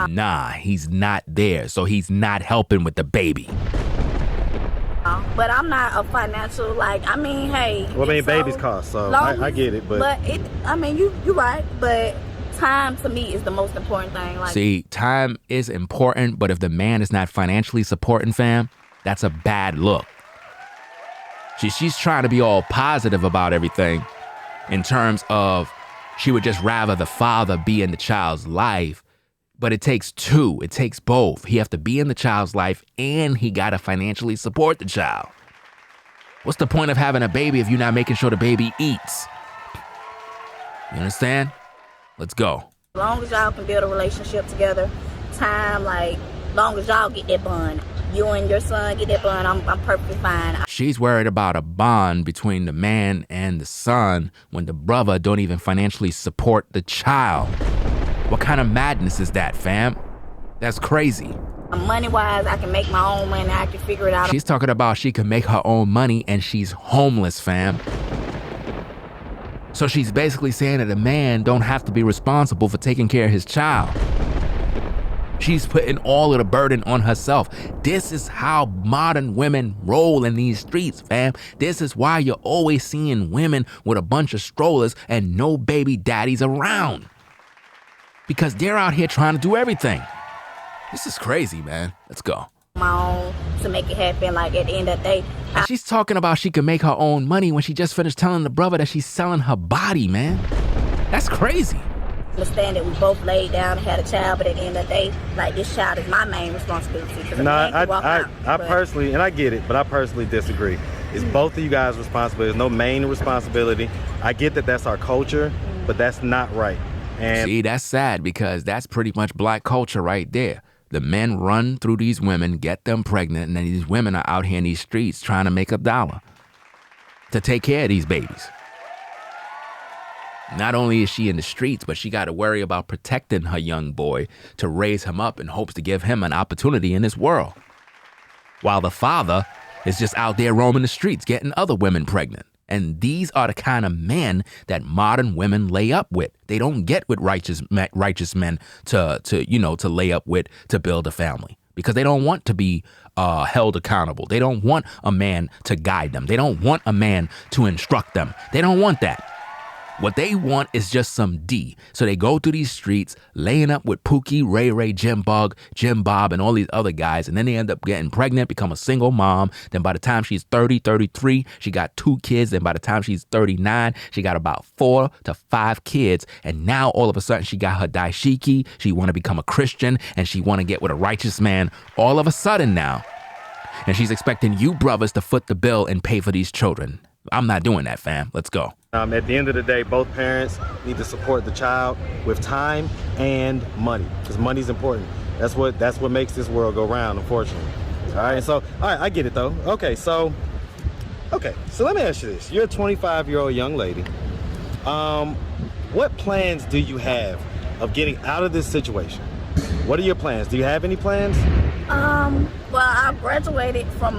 Nah, he's not there, so he's not helping with the baby. But I'm not a financial, like, I mean, hey. Well, I mean, babies cost, so I get it, but... But I mean, you're right, but time to me is the most important thing. Like, see, time is important, but if the man is not financially supporting, fam, that's a bad look. She's trying to be all positive about everything in terms of she would just rather the father be in the child's life, but it takes two. It takes both. He have to be in the child's life and he got to financially support the child. What's the point of having a baby if you're not making sure the baby eats? You understand? Let's go. As long as y'all can build a relationship together, time, like, long as y'all get that bond, you and your son get that bond, I'm perfectly fine. She's worried about a bond between the man and the son when the brother don't even financially support the child. What kind of madness is that, fam? That's crazy. Money-wise, I can make my own money. I can figure it out. She's talking about she can make her own money and she's homeless, fam. So she's basically saying that a man don't have to be responsible for taking care of his child. She's putting all of the burden on herself. This is how modern women roll in these streets, fam. This is why you're always seeing women with a bunch of strollers and no baby daddies around. Because they're out here trying to do everything. This is crazy, man. Let's go. My own to make it happen, like, at the end of the day. And she's talking about she can make her own money when she just finished telling the brother that she's selling her body, man. That's crazy. Understand that we both laid down and had a child, but at the end of the day, like, this child is my main responsibility. No, I personally, and I get it, but I personally disagree. It's both of you guys' responsibility. There's no main responsibility. I get that that's our culture, but that's not right. And see, that's sad because that's pretty much black culture right there. The men run through these women, get them pregnant, and then these women are out here in these streets trying to make $1 to take care of these babies. Not only is she in the streets, but she got to worry about protecting her young boy to raise him up in hopes to give him an opportunity in this world. While the father is just out there roaming the streets, getting other women pregnant. And these are the kind of men that modern women lay up with. They don't get with righteous men to lay up with to build a family because they don't want to be held accountable. They don't want a man to guide them. They don't want a man to instruct them. They don't want that. What they want is just some D. So they go through these streets, laying up with Pookie, Ray Ray, Jim Bob, and all these other guys. And then they end up getting pregnant, become a single mom. Then by the time she's 30, 33, she got 2 kids. Then by the time she's 39, she got about 4 to 5 kids. And now all of a sudden she got her daishiki. She want to become a Christian and she want to get with a righteous man all of a sudden now. And she's expecting you brothers to foot the bill and pay for these children. I'm not doing that, fam. Let's go. At the end of the day, both parents need to support the child with time and money, because money's important. That's what makes this world go round, unfortunately. All right, so I get it though. Okay, so let me ask you this: you're a 25-year-old young lady. What plans do you have of getting out of this situation? What are your plans? Do you have any plans? Well, I graduated from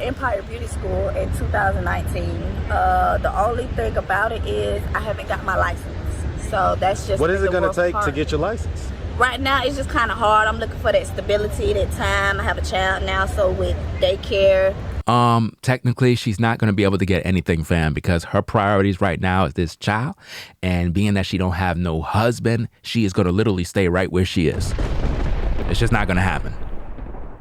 Empire Beauty School in 2019. The only thing about it is I haven't got my license. So that's just What is it the going to rough take part. to get your license? Right now, it's just kind of hard. I'm looking for that stability, that time. I have a child now, so with daycare. Technically, she's not going to be able to get anything, fam, because her priorities right now is this child. And being that she don't have no husband, she is going to literally stay right where she is. It's just not going to happen.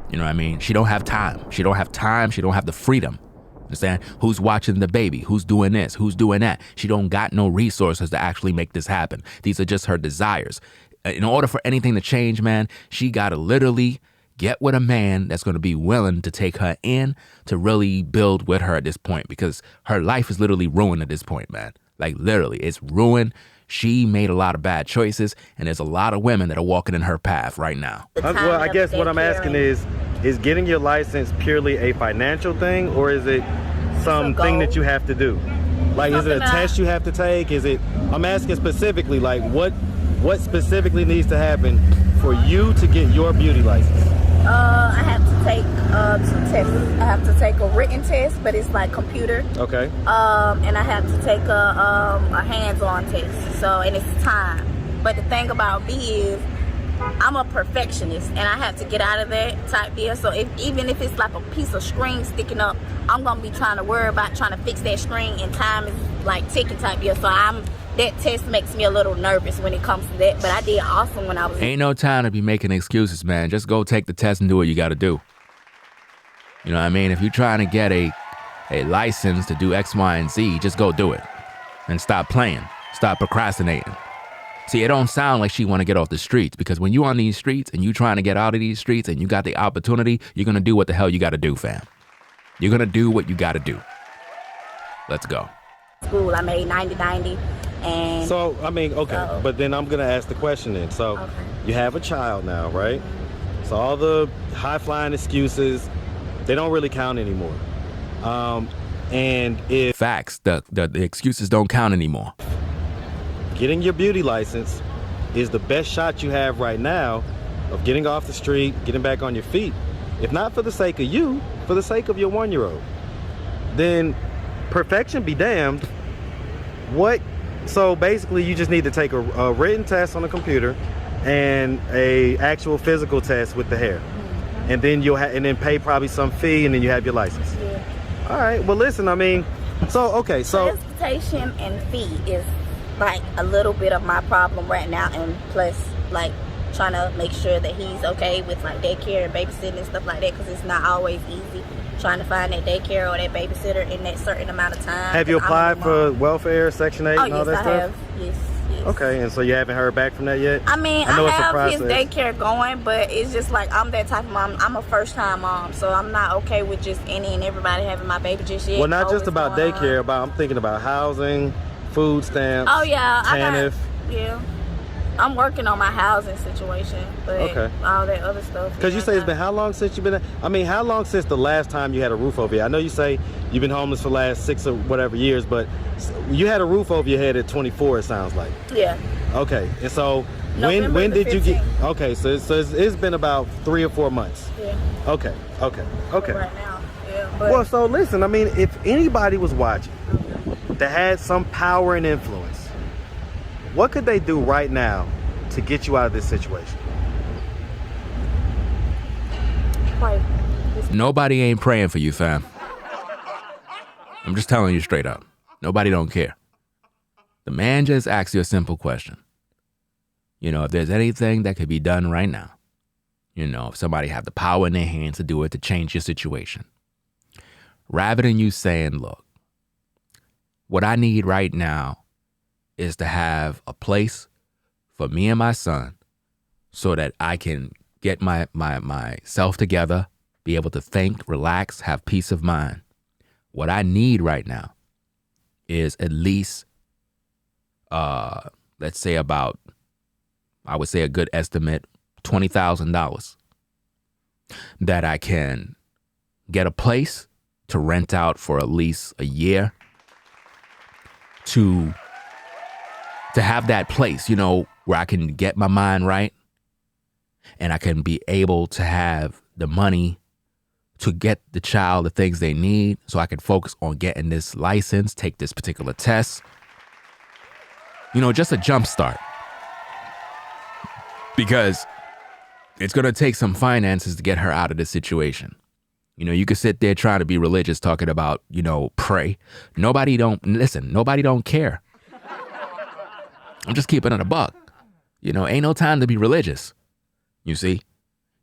You know what I mean? She don't have time. She don't have time. She don't have the freedom. Understand? Who's watching the baby? Who's doing this? Who's doing that? She don't got no resources to actually make this happen. These are just her desires. In order for anything to change, man, she got to literally get with a man that's going to be willing to take her in to really build with her at this point, because her life is literally ruined at this point, man. Like literally, it's ruined. She made a lot of bad choices, and there's a lot of women that are walking in her path right now. Well, I guess what I'm asking is getting your license purely a financial thing, or is it something that you have to do? Like, is it a test you have to take? Is it, I'm asking specifically, like what specifically needs to happen for you to get your beauty license? I have to take 2 tests. I have to take a written test, but it's like computer. Okay. And I have to take a hands-on test. So, and it's time. But the thing about me is, I'm a perfectionist, and I have to get out of that type deal. So even if it's like a piece of string sticking up, I'm gonna be trying to worry about trying to fix that string, and time is like ticking type deal. So that test makes me a little nervous when it comes to that. But I did awesome when I was. Ain't no time to be making excuses, man. Just go take the test and do what you got to do. You know what I mean? If you're trying to get a license to do X, Y, and Z, just go do it, and stop playing. Stop procrastinating. See, it don't sound like she want to get off the streets, because when you on these streets and you trying to get out of these streets and you got the opportunity, you're going to do what the hell you got to do, fam. You're going to do what you got to do. Let's go. School, I made 90-90. And so, I mean, okay, but then I'm going to ask the question then. So, okay. You have a child now, right? So all the high-flying excuses, they don't really count anymore. And if... Facts, the excuses don't count anymore. Getting your beauty license is the best shot you have right now of getting off the street, getting back on your feet. If not for the sake of you, for the sake of your 1-year-old. Then perfection be damned. What? So basically you just need to take a written test on the computer and a actual physical test with the hair. Mm-hmm. And then and then pay probably some fee, and then you have your license. Yeah. All right. Well, listen, I mean, so, okay, so... Transportation and fee is like a little bit of my problem right now, and plus like trying to make sure that he's okay with like daycare and babysitting and stuff like that, because it's not always easy trying to find that daycare or that babysitter in that certain amount of time. Have you applied for welfare, Section 8 and all that stuff? Have. Yes. Okay, and so you haven't heard back from that yet? I mean, I have his daycare going, but it's just like I'm that type of mom. I'm a first-time mom, so I'm not okay with just any and everybody having my baby just yet. Well, not just about daycare, I'm thinking about housing, food stamps. Oh yeah, TANF. I'm working on my housing situation, but all that other stuff. Because you say it's been how long since you've been? I mean, how long since the last time you had a roof over your head? I know you say you've been homeless for the last 6 or whatever years, but you had a roof over your head at 24. It sounds like. Yeah. Okay, and so November when did 15th. you get? Okay, so it's been about 3 or 4 months. Yeah. Okay. Right now, yeah. But well, so listen. I mean, if anybody was watching that had some power and influence, what could they do right now to get you out of this situation? Pray. Nobody ain't praying for you, fam. I'm just telling you straight up. Nobody don't care. The man just asked you a simple question. You know, if there's anything that could be done right now, you know, if somebody had the power in their hands to do it, to change your situation, rather than you saying, look, what I need right now is to have a place for me and my son so that I can get myself together, be able to think, relax, have peace of mind. What I need right now is at least, let's say about, I would say a good estimate, $20,000 that I can get a place to rent out for at least a year to have that place, you know, where I can get my mind right and I can be able to have the money to get the child the things they need so I can focus on getting this license, take this particular test. You know, just a jump start. Because it's going to take some finances to get her out of this situation. You know, you could sit there trying to be religious talking about, you know, pray. Nobody don't care. I'm just keeping it a buck. You know, ain't no time to be religious. You see?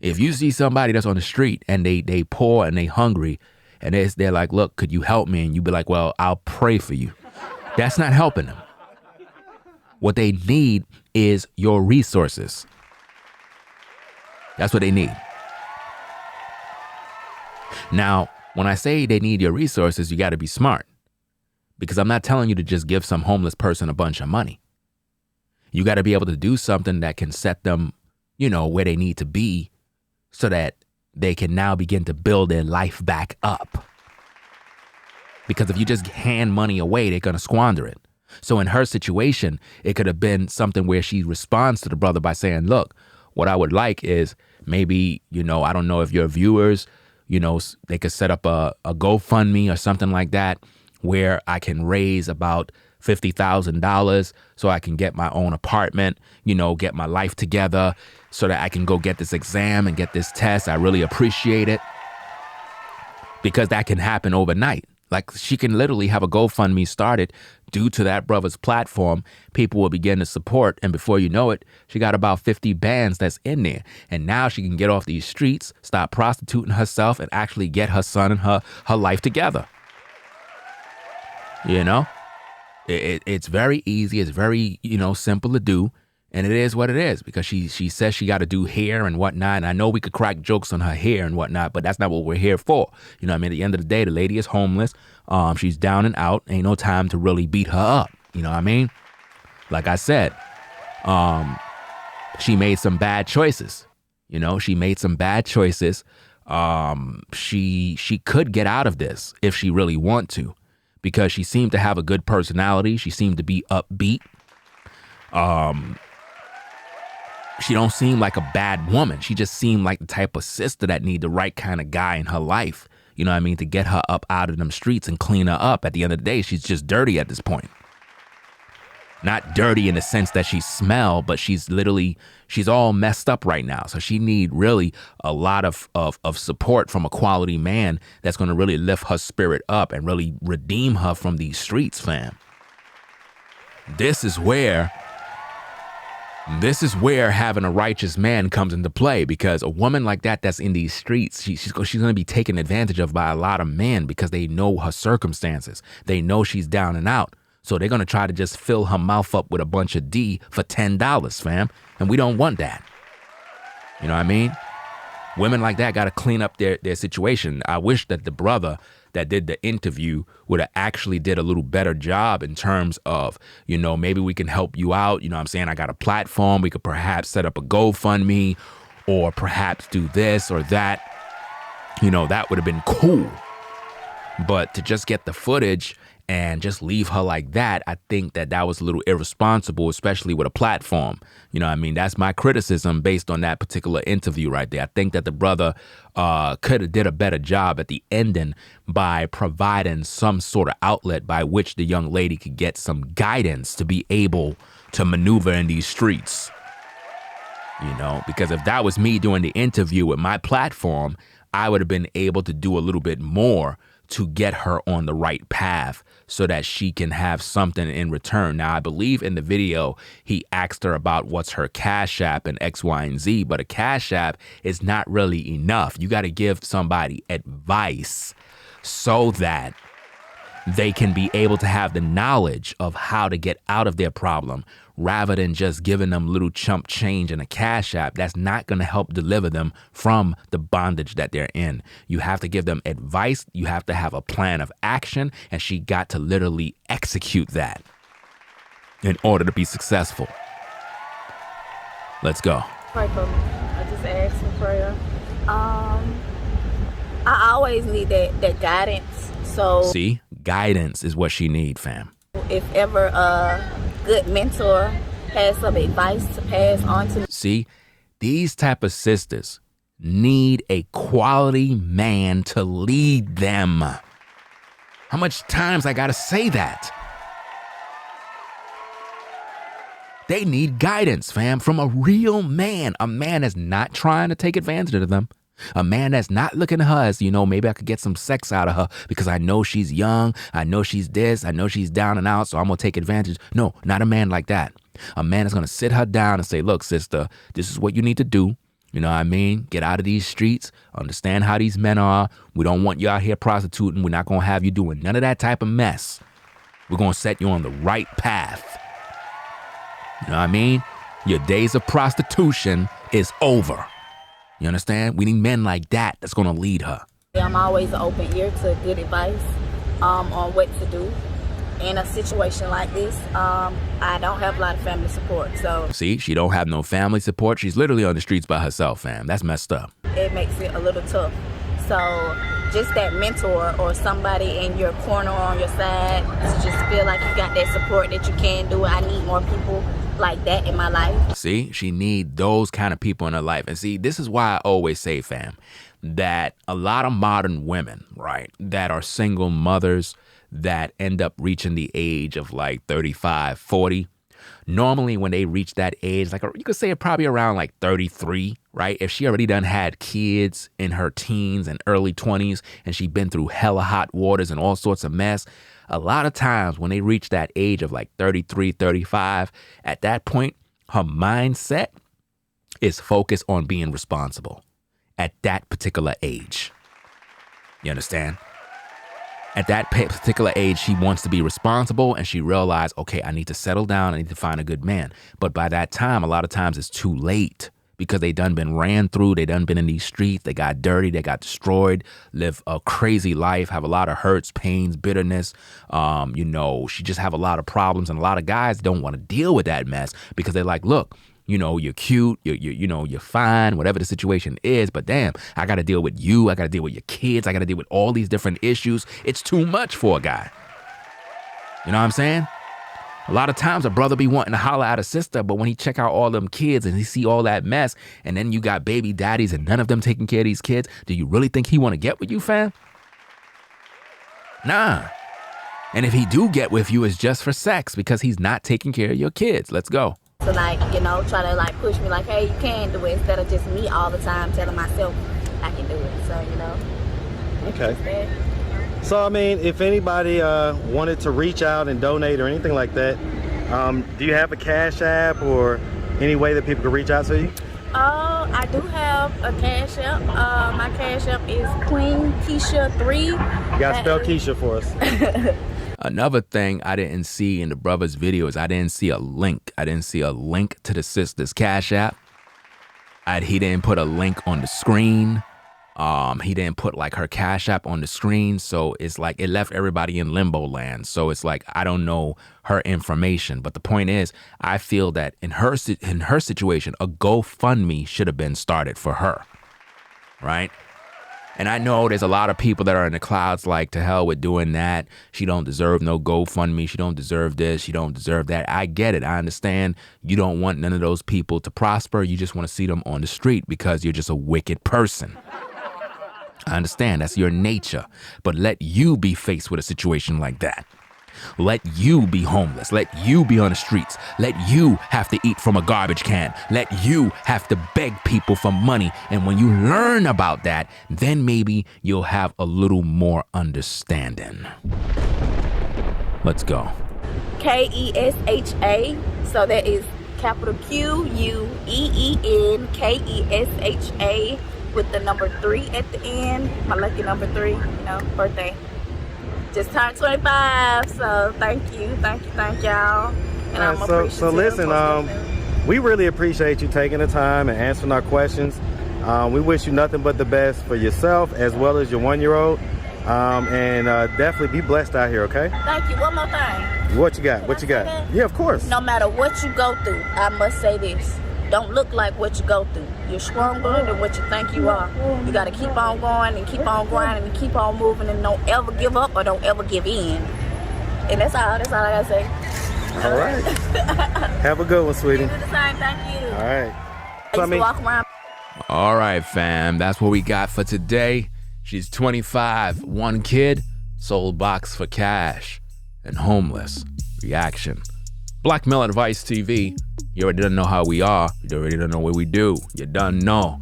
If you see somebody that's on the street and they poor and they hungry and they're like, look, could you help me? And you be like, well, I'll pray for you. That's not helping them. What they need is your resources. That's what they need. Now, when I say they need your resources, you got to be smart. Because I'm not telling you to just give some homeless person a bunch of money. You got to be able to do something that can set them, you know, where they need to be so that they can now begin to build their life back up. Because if you just hand money away, they're going to squander it. So in her situation, it could have been something where she responds to the brother by saying, look, what I would like is maybe, you know, I don't know if your viewers, you know, they could set up a GoFundMe or something like that where I can raise about $50,000 so I can get my own apartment, you know, get my life together so that I can go get this exam and get this test. I really appreciate it because that can happen overnight. Like she can literally have a GoFundMe started due to that brother's platform. People will begin to support. And before you know it, she got about 50 bands that's in there. And now she can get off these streets, stop prostituting herself and actually get her son and her life together. You know? It's very easy. It's very, you know, simple to do. And it is what it is because she says she got to do hair and whatnot. And I know we could crack jokes on her hair and whatnot, but that's not what we're here for. You know what I mean? At the end of the day, the lady is homeless. She's down and out. Ain't no time to really beat her up. You know what I mean? Like I said, she made some bad choices. You know, she made some bad choices. She could get out of this if she really want to. Because she seemed to have a good personality. She seemed to be upbeat. She don't seem like a bad woman. She just seemed like the type of sister that need the right kind of guy in her life. You know what I mean? To get her up out of them streets and clean her up. At the end of the day, she's just dirty at this point. Not dirty in the sense that she smell, but she's all messed up right now. So she need really a lot of support from a quality man that's going to really lift her spirit up and really redeem her from these streets, fam. This is where having a righteous man comes into play, because a woman like that that's in these streets, she's going to be taken advantage of by a lot of men because they know her circumstances. They know she's down and out. So they're going to try to just fill her mouth up with a bunch of D for $10, fam. And we don't want that. You know what I mean? Women like that got to clean up their situation. I wish that the brother that did the interview would have actually did a little better job in terms of, you know, maybe we can help you out. You know what I'm saying? I got a platform. We could perhaps set up a GoFundMe or perhaps do this or that. You know, that would have been cool. But to just get the footage and just leave her like that, I think that was a little irresponsible, especially with a platform. You know what I mean? That's my criticism based on that particular interview right there. I think that the brother could have did a better job at the ending by providing some sort of outlet by which the young lady could get some guidance to be able to maneuver in these streets. You know, because if that was me doing the interview with my platform, I would have been able to do a little bit more to get her on the right path so that she can have something in return. Now, I believe in the video, he asked her about what's her Cash App and X, Y, and Z, but a Cash App is not really enough. You got to give somebody advice so that they can be able to have the knowledge of how to get out of their problem rather than just giving them little chump change in a Cash App. That's not going to help deliver them from the bondage that they're in. You have to give them advice. You have to have a plan of action, and she got to literally execute that in order to be successful. Let's go. Pray for me. I just asked for prayer. I always need that guidance. So see, guidance is what she need, fam. If ever good mentor has some advice to pass on to me. See, These type of sisters need a quality man to lead them. How much times I gotta say that? They need guidance, fam, from a real man. A man that's not trying to take advantage of them. A man that's not looking at her as, maybe I could get some sex out of her because I know she's young. I know she's this. I know she's down and out, so I'm going to take advantage. No, not a man like that. A man is going to sit her down and say, look, sister, this is what you need to do. You know what I mean? Get out of these streets. Understand how these men are. We don't want you out here prostituting. We're not going to have you doing none of that type of mess. We're going to set you on the right path. You know what I mean? Your days of prostitution is over. You understand? We need men like that that's going to lead her. I'm always an open ear to good advice on what to do in a situation like this. I don't have a lot of family support, so... See, she don't have no family support. She's literally on the streets by herself, fam. That's messed up. It makes it a little tough. So just that mentor or somebody in your corner or on your side to just feel like you got that support that you can do it. I need more people like that in my life. See, she need those kind of people in her life. And see, this is why I always say, fam, that a lot of modern women, right, that are single mothers that end up reaching the age of like 35, 40, normally when they reach that age, like you could say probably around like 33, right? If she already done had kids in her teens and early 20s and she been through hella hot waters and all sorts of mess, a lot of times when they reach that age of like 33, 35, at that point, her mindset is focused on being responsible at that particular age. You understand? At that particular age, she wants to be responsible and she realized, okay, I need to settle down. I need to find a good man. But by that time, a lot of times it's too late because they done been ran through. They done been in these streets. They got dirty. They got destroyed, live a crazy life, have a lot of hurts, pains, bitterness. She just have a lot of problems. And a lot of guys don't want to deal with that mess because they're like, look, you're cute, you're fine, whatever the situation is, but damn, I got to deal with you. I got to deal with your kids. I got to deal with all these different issues. It's too much for a guy. You know what I'm saying? A lot of times a brother be wanting to holler at a sister, but when he check out all them kids and he see all that mess, and then you got baby daddies and none of them taking care of these kids, do you really think he want to get with you, fam? Nah. And if he do get with you, it's just for sex because he's not taking care of your kids. Let's go. To try to push me like, hey, you can do it, instead of just me all the time telling myself I can do it. So, Okay. So, I mean, if anybody wanted to reach out and donate or anything like that, do you have a Cash App or any way that people can reach out to you? I do have a Cash App. My Cash App is Queen Keisha 3. You gotta spell Keisha for us. Another thing I didn't see in the brother's videos, I didn't see a link. I didn't see a link to the sister's Cash App. He didn't put a link on the screen. He didn't put like her Cash App on the screen. So it's like it left everybody in limbo land. So it's like I don't know her information. But the point is, I feel that in her situation, a GoFundMe should have been started for her. Right? And I know there's a lot of people that are in the clouds like, to hell with doing that. She don't deserve no GoFundMe. She don't deserve this. She don't deserve that. I get it. I understand you don't want none of those people to prosper. You just want to see them on the street because you're just a wicked person. I understand. That's your nature. But let you be faced with a situation like that. Let you be homeless. Let you be on the streets. Let you have to eat from a garbage can. Let you have to beg people for money. And when you learn about that, then maybe you'll have a little more understanding. Let's go. Kesha. So that is capital QUEENKESHA with the number 3 at the end. My lucky number 3, birthday. Just turned 25, so thank y'all. And I'm appreciative. So listen, we really appreciate you taking the time and answering our questions. We wish you nothing but the best for yourself as well as your 1-year-old. And definitely be blessed out here, okay? Thank you. One more thing. What you got? What you got? Yeah, of course. No matter what you go through, I must say this. Don't look like what you go through. You're stronger than what you think you are. You got to keep on going and keep on grinding and keep on moving, and don't ever give up or don't ever give in. And that's all I got to say. All right. Have a good one, sweetie. You do the same. Thank you. All right. I used to walk around. All right, fam. That's what we got for today. She's 25, one kid, sold box for cash, and homeless. Reaction. Black Male Advice TV. You already done know how we are. You already done know what we do. You done know.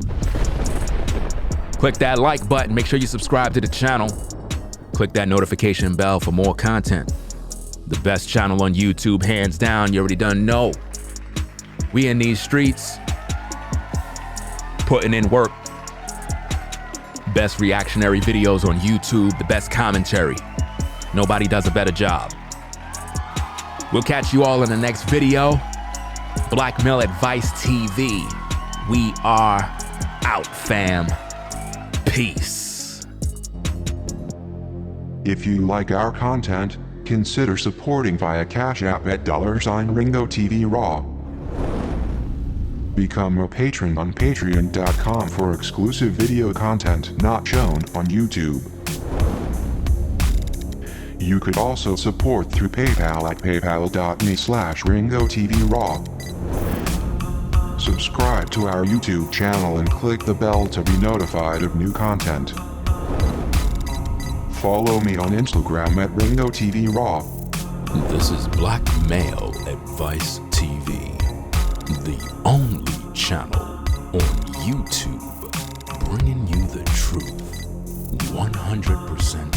Click that like button. Make sure you subscribe to the channel. Click that notification bell for more content. The best channel on YouTube, hands down. You already done know. We in these streets, putting in work. Best reactionary videos on YouTube, the best commentary. Nobody does a better job. We'll catch you all in the next video. Black Male Advice TV. We are out, fam. Peace. If you like our content, consider supporting via Cash App at $Ringo TV Raw. Become a patron on patreon.com for exclusive video content not shown on YouTube. You could also support through PayPal at paypal.me/Ringo TV Raw. Subscribe to our YouTube channel and click the bell to be notified of new content. Follow me on Instagram at Ringo TV Raw. This is Black Male Advice TV, the only channel on YouTube bringing you the truth 100%